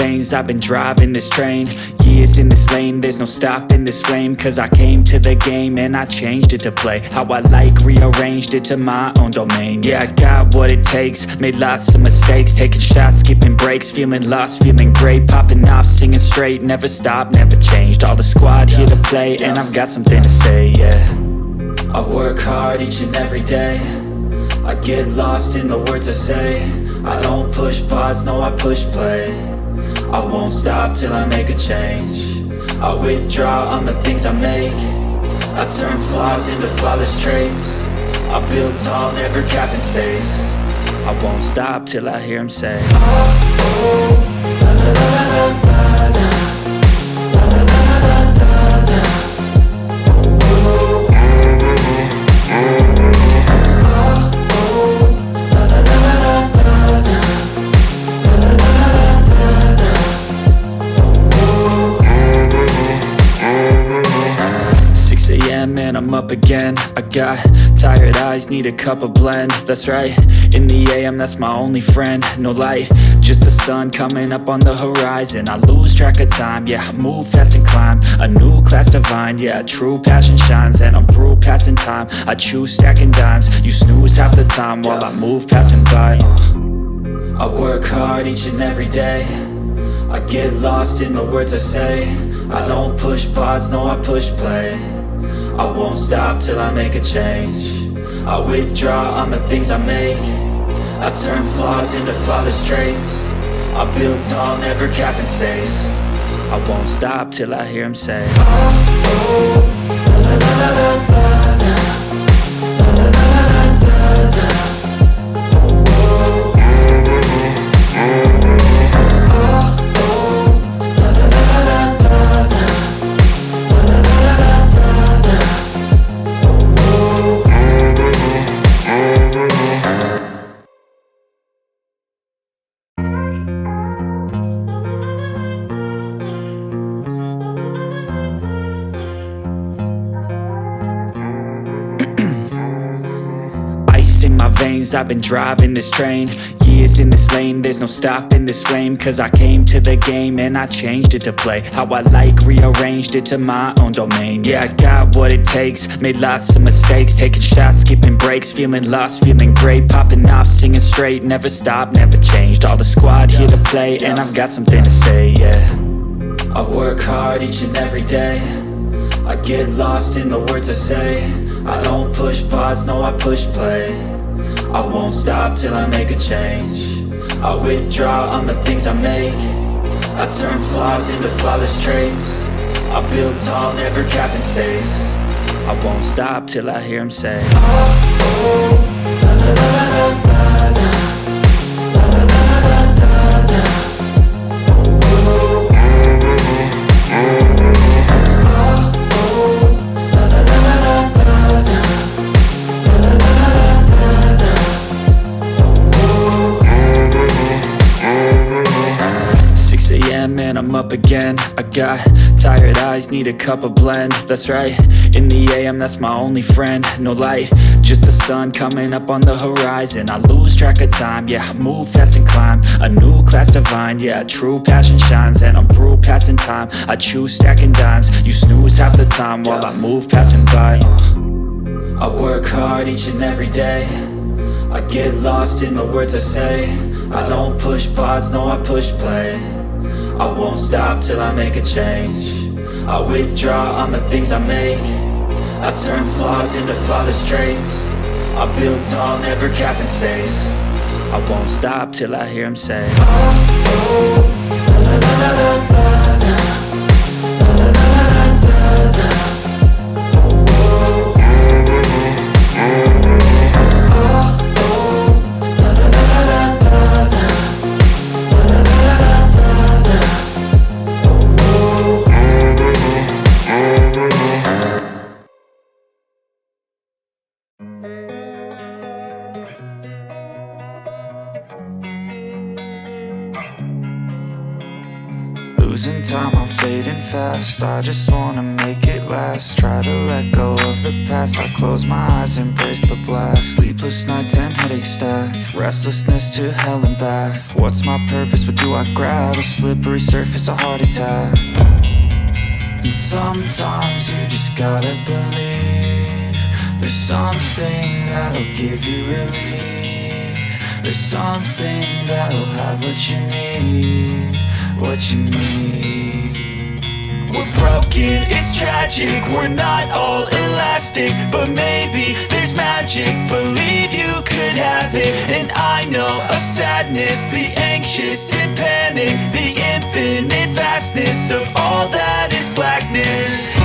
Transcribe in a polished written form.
veins, I've been driving this train. Years in this lane, there's no stopping this flame. Cause I came to the game and I changed it to play how I like, rearranged it to my own domain. Yeah, I got what it takes, made lots of mistakes, taking shots, skipping breaks, feeling lost, feeling great, popping off, singing straight, never stopped, never changed. All the squad here to play, and I've got something to say, yeah. I work hard each and every day, I get lost in the words I say. I don't push pause, no I push play. I won't stop till I make a change. I withdraw on the things I make. I turn flaws into flawless traits. I build tall, never capped in space. I won't stop till I hear him say, oh, oh, la la la la la la. And I'm up again. I got tired eyes, need a cup of blend. That's right, in the AM, that's my only friend. No light, just the sun coming up on the horizon. I lose track of time, yeah, I move fast and climb a new class divine, yeah, true passion shines. And I'm through passing time, I choose stacking dimes. You snooze half the time while I move passing by. I work hard each and every day, I get lost in the words I say. I don't push pause, no I push play. I won't stop till I make a change. I withdraw on the things I make. I turn flaws into flawless traits. I build tall, never capped in space. I won't stop till I hear him say, oh, oh, la la la la la la. La la la la la la. Oh, oh. Oh, oh, la la la la la la. La la la la la. 'Cause I've been driving this train. Years in this lane, there's no stopping this flame. Cause I came to the game and I changed it to play how I like, rearranged it to my own domain. Yeah, I got what it takes, made lots of mistakes, taking shots, skipping breaks, feeling lost, feeling great, popping off, singing straight, never stopped, never changed. All the squad here to play, and I've got something to say, yeah. I work hard each and every day, I get lost in the words I say. I don't push pause, no I push play. I won't stop till I make a change. I withdraw on the things I make. I turn flaws into flawless traits. I build tall, never capped in space. I won't stop till I hear him say, oh, oh, la la la la la la. La la la la la la. Oh, oh. And I'm up again. I got tired eyes, need a cup of blend. That's right, in the AM, that's my only friend. No light, just the sun coming up on the horizon. I lose track of time, yeah, I move fast and climb a new class divine, yeah, true passion shines. And I'm through passing time, I choose stacking dimes. You snooze half the time while I move passing by. I work hard each and every day, I get lost in the words I say. I don't push pause, no I push play. I won't stop till I make a change. I withdraw on the things I make. I turn flaws into flawless traits. I build tall, never capped in space. I won't stop till I hear him say, oh, oh, la la la la la la. La la la la la la. Oh, oh. Oh, oh, la la la la la la. La la la la la la. Losing time, I'm fading fast. I just wanna make it last. Try to let go of the past. I close my eyes, embrace the blast. Sleepless nights and headaches stack. Restlessness to hell and back. What's my purpose? What do I grab? A slippery surface, a heart attack. And sometimes you just gotta believe there's something that'll give you relief. There's something that'll have what you need, what you need. We're broken, it's tragic, we're not all elastic, but maybe there's magic, believe you could have it. And I know of sadness, the anxious and panic, the infinite vastness of all that is blackness.